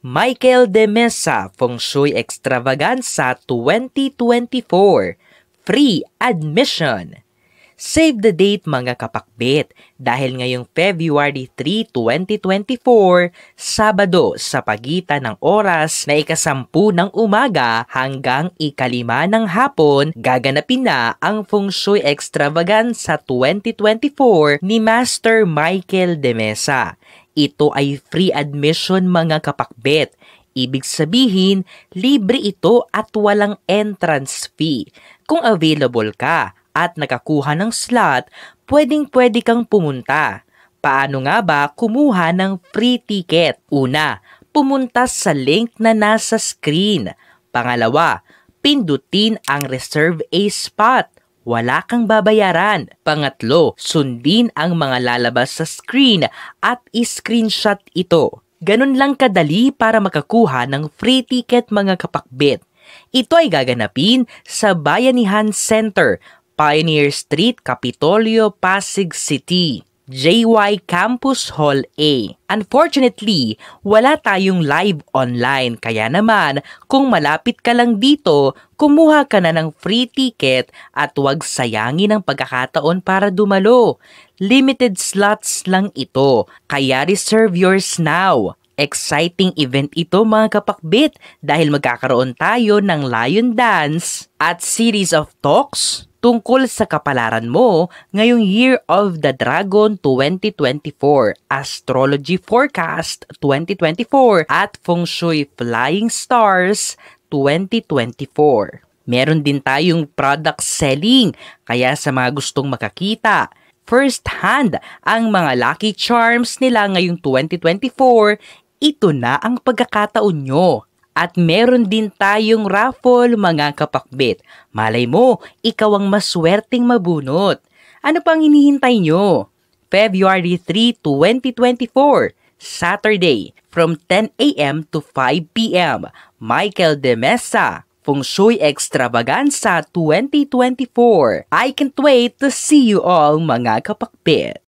Michael de Mesa Feng Shui Extravaganza 2024. Free admission. Save the date mga kapakbit dahil ngayong February 3, 2024, Sabado sa pagitan ng oras na 10:10 ng umaga hanggang 5:00 ng hapon, gaganapin na ang Feng Shui Extravaganza 2024 ni Master Michael de Mesa. Ito ay free admission mga kapakbet. Ibig sabihin, libre ito at walang entrance fee. Kung available ka at nakakuha ng slot, pwedeng-pwede kang pumunta. Paano nga ba kumuha ng free ticket? Una, pumunta sa link na nasa screen. Pangalawa, pindutin ang reserve a spot. Wala kang babayaran. Pangatlo, sundin ang mga lalabas sa screen at i-screenshot ito. Ganun lang kadali para makakuha ng free ticket mga kapakbit. Ito ay gaganapin sa Bayanihan Center, Pioneer Street, Capitolio, Pasig City, JY Campus Hall A. Unfortunately, wala tayong live online kaya naman kung malapit ka lang dito, kumuha ka na ng free ticket at huwag sayangin ang pagkakataon para dumalo. Limited slots lang ito, kaya reserve yours now. Exciting event ito mga kapakbit dahil magkakaroon tayo ng lion dance at series of talks tungkol sa kapalaran mo ngayong Year of the Dragon 2024, Astrology Forecast 2024 at Feng Shui Flying Stars 2024. Meron din tayong product selling kaya sa mga gustong makakita first hand ang mga lucky charms nila ngayong 2024, ito na ang pagkakataon nyo. At meron din tayong raffle mga kapakbit. Malay mo, ikaw ang maswerteng mabunot. Ano pang hinihintay nyo? February 3, 2024, Saturday, from 10 a.m. to 5 p.m. Michael de Mesa, Feng Shui Extravaganza 2024. I can't wait to see you all mga kapakbit.